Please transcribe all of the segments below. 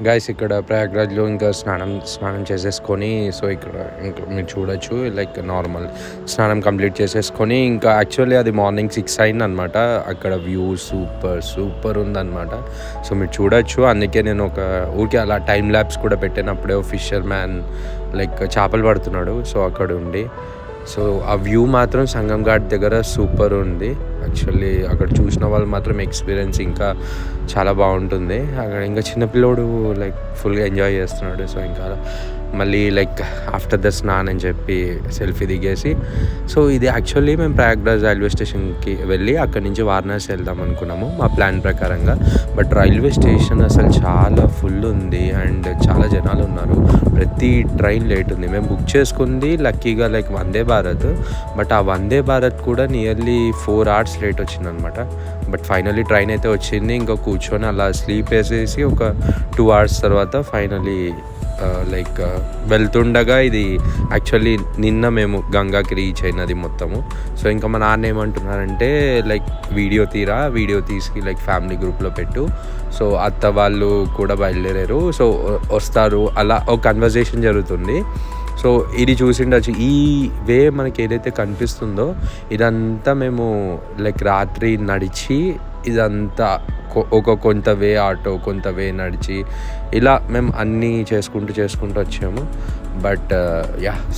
Guys ఇక్కడ ప్రయాగ్రాజ్లో ఇంకా స్నానం చేసేసుకొని, సో ఇక్కడ ఇంకా మీరు చూడొచ్చు లైక్ నార్మల్ స్నానం కంప్లీట్ చేసేసుకొని, ఇంకా యాక్చువల్లీ అది మార్నింగ్ 6 అయిందనమాట. అక్కడ వ్యూ సూపర్ ఉందన్నమాట. సో మీరు చూడొచ్చు. అందుకే నేను ఒక ఊరికే అలా టైం ల్యాబ్స్ కూడా పెట్టినప్పుడే ఫిషర్ మ్యాన్ లైక్ చేపలు పడుతున్నాడు. సో అక్కడ ఉండి, సో ఆ వ్యూ మాత్రం సంగం ఘాట్ దగ్గర సూపర్ ఉంది. యాక్చువల్లీ అక్కడ చూసిన వాళ్ళు మాత్రం ఎక్స్పీరియన్స్ ఇంకా చాలా బాగుంటుంది. అక్కడ ఇంకా చిన్నపిల్లోడు లైక్ ఫుల్గా ఎంజాయ్ చేస్తున్నాడు. సో ఇంకా మళ్ళీ లైక్ ఆఫ్టర్ ద స్నాన్ అని చెప్పి సెల్ఫీ దిగేసి, సో ఇది యాక్చువల్లీ మేము ప్రయాగ్రాజ్ రైల్వే స్టేషన్కి వెళ్ళి అక్కడి నుంచి వారణాసి వెళ్దాం అనుకున్నాము మా ప్లాన్ ప్రకారంగా. బట్ రైల్వే స్టేషన్ అసలు చాలా ఫుల్ ఉంది అండ్ చాలా జనాలు ఉన్నారు. ప్రతి ట్రైన్ లేట్ ఉంది. మేము బుక్ చేసుకుంది లక్కీగా లైక్ వందే భారత్, బట్ ఆ వందే భారత్ కూడా నియర్లీ 4 hours లేట్ వచ్చిందనమాట. బట్ ఫైనలీ ట్రైన్ అయితే వచ్చింది. ఇంకా కూర్చొని అలా స్లీప్ వేసేసి ఒక 2 hours తర్వాత ఫైనలీ లైక్ వెళ్తుండగా, ఇది యాక్చువల్లీ నిన్న మేము గంగాకి రీచ్ అయినది మొత్తము. సో ఇంకా మా నాన్న ఏమంటున్నారంటే లైక్ వీడియో తీసి లైక్ ఫ్యామిలీ గ్రూప్లో పెట్టు. సో అత్త వాళ్ళు కూడా బయలుదేరారు, సో వస్తారు, అలా ఒక కన్వర్జేషన్ జరుగుతుంది. సో ఇది చూసిండొచ్చు. ఈ వే మనకి ఏదైతే కనిపిస్తుందో ఇదంతా మేము లైక్ రాత్రి నడిచి, ఇదంతా కొంత వే ఆటో, కొంత వే నడిచి, ఇలా మేము అన్నీ చేసుకుంటూ వచ్చాము. బట్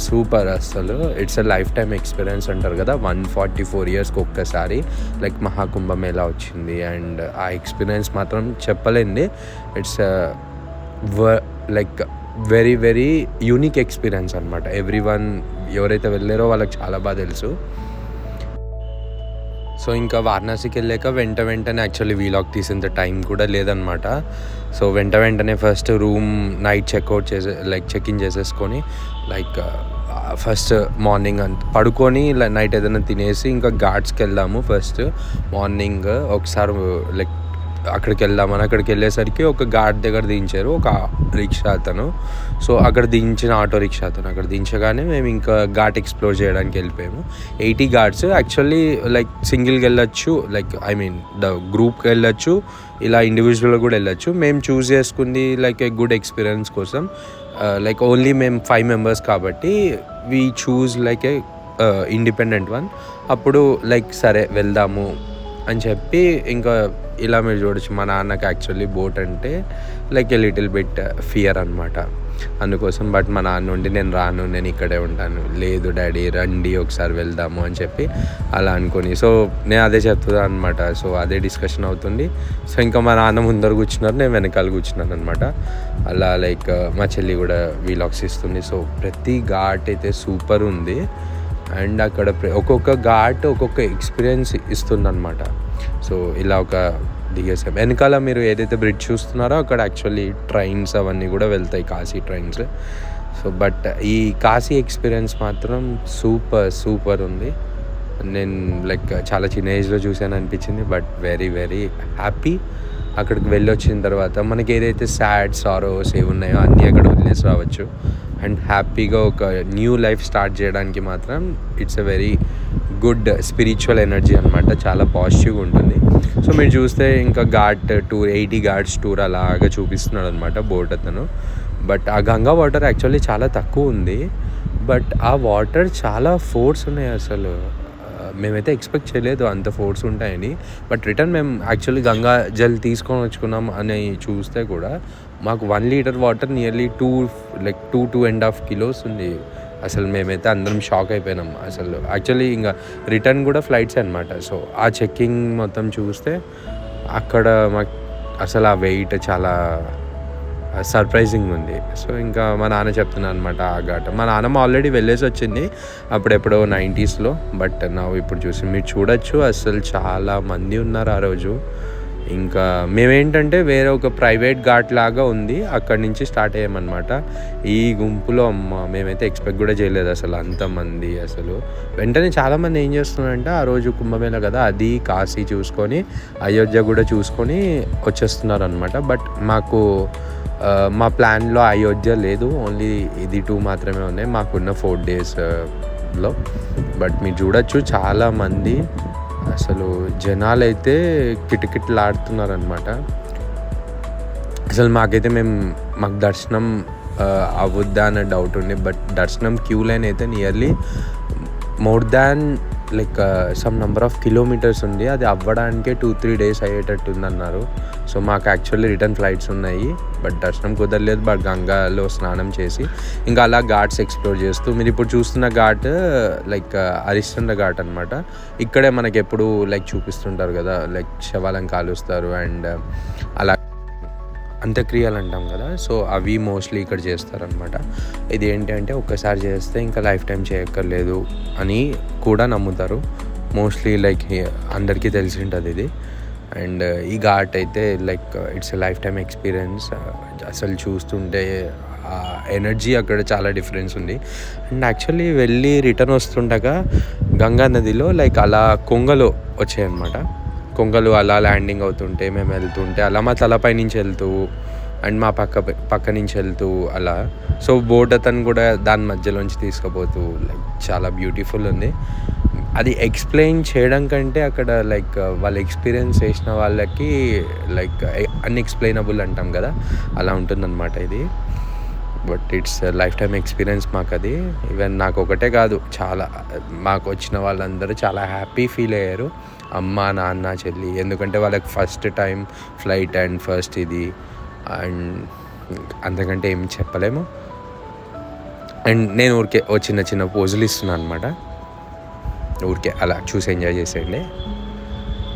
సూపర్ అసలు. It's a life time experience అంటారు కదా. 144 yearsకి ఒక్కసారి లైక్ మహాకుంభమేళా వచ్చింది. అండ్ ఆ ఎక్స్పీరియన్స్ మాత్రం చెప్పలేండి. It's like very very unique experience అనమాట. ఎవరైతే వెళ్ళారో వాళ్ళకి చాలా బాగా తెలుసు. సో ఇంకా వారణాసికి వెళ్ళాక వెంటనే యాక్చువల్లీ వీలాగ్ తీసేంత టైం కూడా లేదనమాట. సో వెంటనే ఫస్ట్ రూమ్ నైట్ చెక్ఇన్ చేసేసుకొని లైక్ ఫస్ట్ మార్నింగ్ పడుకొని నైట్ ఏదైనా తినేసి ఇంకా ఘాట్స్కి వెళ్దాము. ఫస్ట్ మార్నింగ్ ఒకసారి లైక్ అక్కడికి వెళ్ళేసరికి ఒక ఘాట్ దగ్గర దించారు ఒక రిక్షా అతను. సో అక్కడ దించిన ఆటో రిక్షా అతను అక్కడ దించగానే మేము ఇంకా ఘాట్ ఎక్స్ప్లోర్ చేయడానికి వెళ్ళిపోయాము. 80 ఘాట్స్ యాక్చువల్లీ లైక్ సింగిల్గా వెళ్ళొచ్చు, లైక్ ద గ్రూప్కి వెళ్ళొచ్చు, ఇలా ఇండివిజువల్గా కూడా వెళ్ళొచ్చు. మేము చూస్ చేసుకుంది లైక్ ఏ గుడ్ ఎక్స్పీరియన్స్ కోసం. లైక్ ఓన్లీ మేము 5 members కాబట్టి we choose like a independent one. అప్పుడు లైక్ సరే వెళ్దాము అని చెప్పి ఇంకా ఇలా మీరు చూడొచ్చు. మా నాన్నకి యాక్చువల్లీ బోట్ అంటే like a little bit fear అనమాట. అందుకోసం బట్ మా నాన్న నుండి నేను రాను, నేను ఇక్కడే ఉంటాను, లేదు డాడీ రండి ఒకసారి వెళ్దాము అని చెప్పి అలా అనుకొని, సో నేను అదే చెప్తున్నాను అనమాట. సో అదే డిస్కషన్ అవుతుంది. సో ఇంకా మా నాన్న ముందర కూర్చున్నారు, నేను వెనకాల కూర్చున్నాను అనమాట. అలా లైక్ మా చెల్లి కూడా వీలాగ్స్ ఇస్తుంది. సో ప్రతి ఘాట్ అయితే సూపర్ ఉంది. అండ్ అక్కడ ఒక్కొక్క ఘాట్ ఒక్కొక్క ఎక్స్పీరియన్స్ ఇస్తుందన్నమాట. సో ఇలా ఒక దిగేసాం. వెనకాల మీరు ఏదైతే బ్రిడ్జ్ చూస్తున్నారో అక్కడ యాక్చువల్లీ ట్రైన్స్ అవన్నీ కూడా వెళ్తాయి, కాశీ ట్రైన్స్. సో బట్ ఈ కాశీ ఎక్స్పీరియన్స్ మాత్రం సూపర్ ఉంది. నేను లైక్ చాలా చిన్న ఏజ్లో చూసాను అనిపించింది. But very very happy. అక్కడికి వెళ్ళొచ్చిన తర్వాత మనకి ఏదైతే సాడ్ సారోస్ ఏవి ఉన్నాయో అన్నీ అక్కడ వదిలేసి రావచ్చు. అండ్ హ్యాపీగా ఒక న్యూ లైఫ్ స్టార్ట్ చేయడానికి మాత్రం it's a very good spiritual energy అనమాట. చాలా పాజిటివ్గా ఉంటుంది. సో మీరు చూస్తే ఇంకా ఘాట్ టూర్ 80 ఘాట్స్ టూర్ అలాగా చూపిస్తున్నాడు అనమాట బోట్ అతను. బట్ ఆ గంగా వాటర్ యాక్చువల్లీ చాలా తక్కువ ఉంది. బట్ ఆ వాటర్ చాలా ఫోర్స్ ఉన్నాయి అసలు. మేమైతే ఎక్స్పెక్ట్ చేయలేదు అంత ఫోర్స్ ఉంటాయని. బట్ రిటర్న్ మేము యాక్చువల్లీ గంగా జల్ తీసుకొని వచ్చుకున్నాం అని చూస్తే కూడా మాకు 1 liter వాటర్ నియర్లీ 2.5 kilos ఉంది. అసలు మేమైతే అందరం షాక్ అయిపోయినాం అసలు. యాక్చువల్లీ ఇంకా రిటర్న్ కూడా ఫ్లైట్స్ అనమాట. సో ఆ చెక్కింగ్ మొత్తం చూస్తే అక్కడ మాకు అసలు ఆ వెయిట్ చాలా సర్ప్రైజింగ్ ఉంది. సో ఇంకా మా నాన్న చెప్తున్నాను అనమాట ఆ ఘాట్. మా నాన్నమ్మ ఆల్రెడీ వెళ్ళేసి వచ్చింది అప్పుడెప్పుడో 90sలో. బట్ ఇప్పుడు మీరు చూడొచ్చు అసలు చాలా మంది ఉన్నారు ఆ రోజు. ఇంకా మేమేంటంటే వేరే ఒక ప్రైవేట్ ఘాట్ లాగా ఉంది, అక్కడి నుంచి స్టార్ట్ అయ్యామన్నమాట. ఈ గుంపులో మేమైతే ఎక్స్పెక్ట్ కూడా చేయలేదు అసలు అంతమంది. అసలు వెంటనే చాలామంది ఏం చేస్తున్నారంటే ఆ రోజు కుంభమేళా కదా, అది కాశీ చూసుకొని అయోధ్య కూడా చూసుకొని వచ్చేస్తున్నారు అనమాట. బట్ మాకు మా ప్లాన్లో అయోధ్య లేదు, ఓన్లీ ఇది 2 మాత్రమే ఉన్నాయి మాకున్న 4 daysలో. బట్ మీరు చూడొచ్చు చాలామంది అసలు జనాలైతే కిటకిటలాడుతున్నారనమాట. అసలు మాకు దర్శనం అవ్వద్దా అన్న డౌట్ ఉండే, బట్ దర్శనం క్యూ లైన్ అయితే nearly more than like some number of kilometres ఉంది. అది అవ్వడానికే 2-3 days అయ్యేటట్టు ఉందన్నారు. సో మాకు యాక్చువల్లీ రిటర్న్ ఫ్లైట్స్ ఉన్నాయి, బట్ దర్శనం కుదరలేదు. బట్ గంగాలో స్నానం చేసి ఇంకా అలా ఘాట్స్ ఎక్స్ప్లోర్ చేస్తూ, మీరు ఇప్పుడు చూస్తున్న ఘాట్ లైక్ హరిశ్చంద్ర ఘాట్ అనమాట. ఇక్కడే మనకి ఎప్పుడు లైక్ చూపిస్తుంటారు కదా, లైక్ శవాలను కాలుస్తారు అండ్ అలా అంత్యక్రియలు అంటాం కదా, సో అవి మోస్ట్లీ ఇక్కడ చేస్తారనమాట. ఇది ఏంటి అంటే ఒక్కసారి చేస్తే ఇంకా లైఫ్ టైం చేయక్కర్లేదు అని కూడా నమ్ముతారు. మోస్ట్లీ లైక్ అందరికీ తెలిసి ఉంటుంది ఇది. అండ్ ఈ ఘాట్ అయితే like it's a life time experience. అసలు చూస్తుంటే ఎనర్జీ అక్కడ చాలా డిఫరెన్స్ ఉంది. అండ్ యాక్చువల్లీ వెళ్ళి రిటర్న్ వస్తుండగా గంగా నదిలో లైక్ అలా కొంగలు వచ్చాయన్నమాట. కొంగలు అలా ల్యాండింగ్ అవుతుంటే మేము వెళ్తుంటే అలా మా తలపై నుంచి వెళ్తూ అండ్ మా పక్క నుంచి వెళ్తూ అలా. సో బోట్ అతను కూడా దాని మధ్యలోంచి తీసుకుపోతూ లైక్ చాలా బ్యూటిఫుల్ ఉంది. అది ఎక్స్ప్లెయిన్ చేయడం కంటే అక్కడ లైక్ వాళ్ళు ఎక్స్పీరియన్స్ చేసిన వాళ్ళకి లైక్ అన్ఎక్స్ప్లెయినబుల్ అంటాం కదా, అలా ఉంటుందన్నమాట ఇది. But it's life time experience మాకు అది. ఈవెన్ నాకు ఒకటే కాదు, చాలా మాకు వచ్చిన వాళ్ళందరూ చాలా హ్యాపీ ఫీల్ అయ్యారు, అమ్మ నాన్న చెల్లి. ఎందుకంటే వాళ్ళకి first time flight and first ఇది, అండ్ అంతకంటే ఏం చెప్పలేము. అండ్ నేను ఊరికే చిన్న చిన్న పోజులు ఇస్తున్నాను అనమాట. ఊరికే అలా చూసి ఎంజాయ్ చేసేయండి.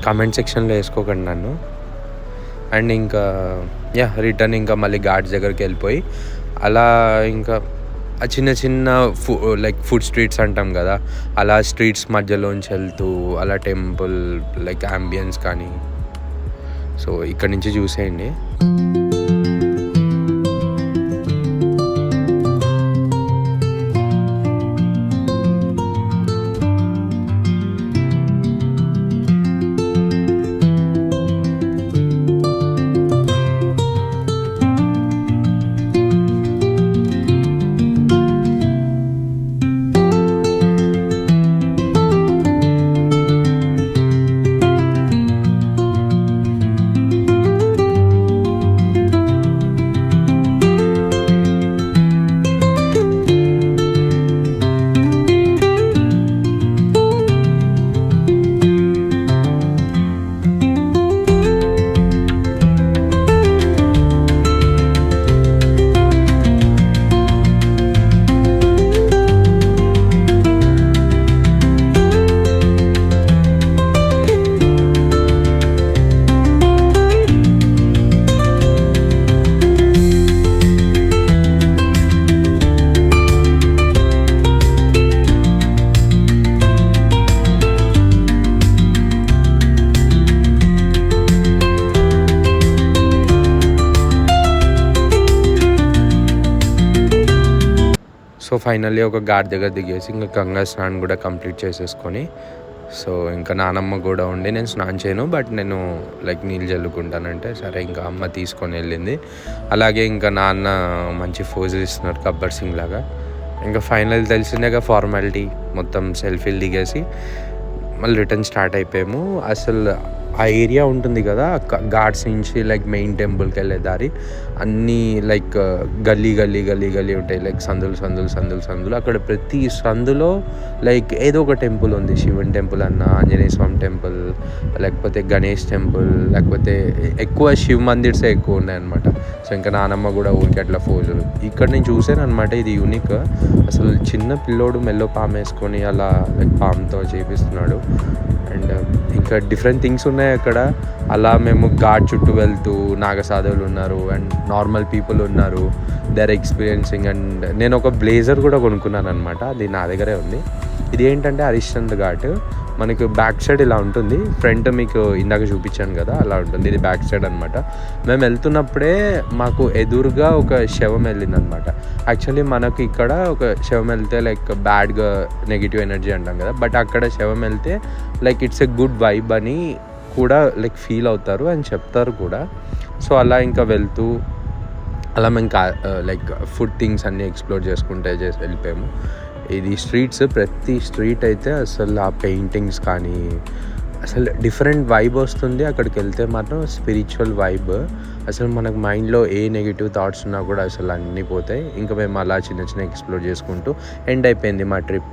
కామెంట్ సెక్షన్లో వేసుకోకండి నన్ను. అండ్ ఇంకా రిటర్న్ ఇంకా మళ్ళీ ఘాట్స్ దగ్గరికి వెళ్ళిపోయి అలా ఇంకా ఆ చిన్న చిన్న లైక్ ఫుడ్ స్ట్రీట్స్ అంటాం కదా, అలా స్ట్రీట్స్ మధ్యలోంచి వెళ్తూ అలా టెంపుల్ లైక్ అంబియన్స్ కానీ. సో ఇక్కడ నుంచి చూసేయండి. సో ఫైనల్లీ ఒక ఘాట్ దగ్గర దిగేసి ఇంకా గంగా స్నానం కూడా కంప్లీట్ చేసేసుకొని, సో ఇంకా నానమ్మ కూడా ఉండి నేను స్నానం చేయను బట్ నేను లైక్ నీళ్ళు చల్లుకుంటానంటే సరే ఇంకా అమ్మ తీసుకొని వెళ్ళింది. అలాగే ఇంకా నాన్న మంచి ఫోజులు ఇస్తున్నారు గబ్బర్ సింగ్ లాగా. ఇంకా ఫైనల్ తెలిసిందేగా ఫార్మాలిటీ, మొత్తం సెల్ఫీలు దిగేసి మళ్ళీ రిటర్న్ స్టార్ట్ అయిపోయాము. అసలు ఆ ఏరియా ఉంటుంది కదా ఘాట్స్ నుంచి లైక్ మెయిన్ టెంపుల్కి వెళ్ళే దారి అన్నీ లైక్ గల్లీ ఉంటాయి, లైక్ సందులు. అక్కడ ప్రతి సందులో లైక్ ఏదో ఒక టెంపుల్ ఉంది. శివుని టెంపుల్ అన్న, ఆంజనేయ స్వామి టెంపుల్, లేకపోతే గణేష్ టెంపుల్, లేకపోతే ఎక్కువ శివ మందిర్సే ఎక్కువ ఉన్నాయన్నమాట. సో ఇంకా నానమ్మ కూడా ఊరికి అట్లా ఫోజులు. ఇక్కడ నేను చూసాను అనమాట, ఇది యూనిక్. అసలు చిన్న పిల్లోడు మెల్లో పాము వేసుకొని అలా లైక్ పాముతో చేపిస్తున్నాడు. అండ్ ఇంకా డిఫరెంట్ థింగ్స్ ఉన్నాయి అక్కడ. అలా మేము ఘాట్ చుట్టూ వెళ్తూ నాగసాధువులు ఉన్నారు అండ్ నార్మల్ పీపుల్ ఉన్నారు, దే ఆర్ ఎక్స్పీరియన్సింగ్. అండ్ నేను ఒక బ్లేజర్ కూడా కొనుక్కున్నాను అనమాట, అది నా దగ్గరే ఉంది. ఇది ఏంటంటే హరిశ్చంద్ర ఘాట్ మనకు బ్యాక్ సైడ్ ఇలా ఉంటుంది, ఫ్రంట్ మీకు ఇందాక చూపించాను కదా అలా ఉంటుంది. ఇది బ్యాక్ సైడ్ అనమాట. మేము వెళ్తున్నప్పుడే మాకు ఎదురుగా ఒక శవం వెళ్ళింది అనమాట. యాక్చువల్లీ మనకు ఇక్కడ ఒక శవం వెళ్తే లైక్ బ్యాడ్గా నెగిటివ్ ఎనర్జీ అంటాం కదా, బట్ అక్కడ శవం వెళ్తే like it's a good vibe అని కూడా లైక్ ఫీల్ అవుతారు అని చెప్తారు కూడా. సో అలా ఇంకా వెళ్తూ అలా మేము లైక్ ఫుడ్ థింగ్స్ అన్నీ ఎక్స్ప్లోర్ చేసుకుంటే వెళ్ళిపోయాము. ఇది స్ట్రీట్స్, ప్రతి స్ట్రీట్ అయితే అసలు ఆ పెయింటింగ్స్ కానీ అసలు డిఫరెంట్ వైబ్ వస్తుంది. అక్కడికి వెళ్తే మాత్రం స్పిరిచువల్ వైబ్. అసలు మనకు మైండ్లో ఏ నెగిటివ్ థాట్స్ ఉన్నా కూడా అసలు అన్నీ పోతాయి. ఇంకా మేము అలా చిన్న చిన్న ఎక్స్ప్లోర్ చేసుకుంటూ ఎండ్ అయిపోయింది మా ట్రిప్.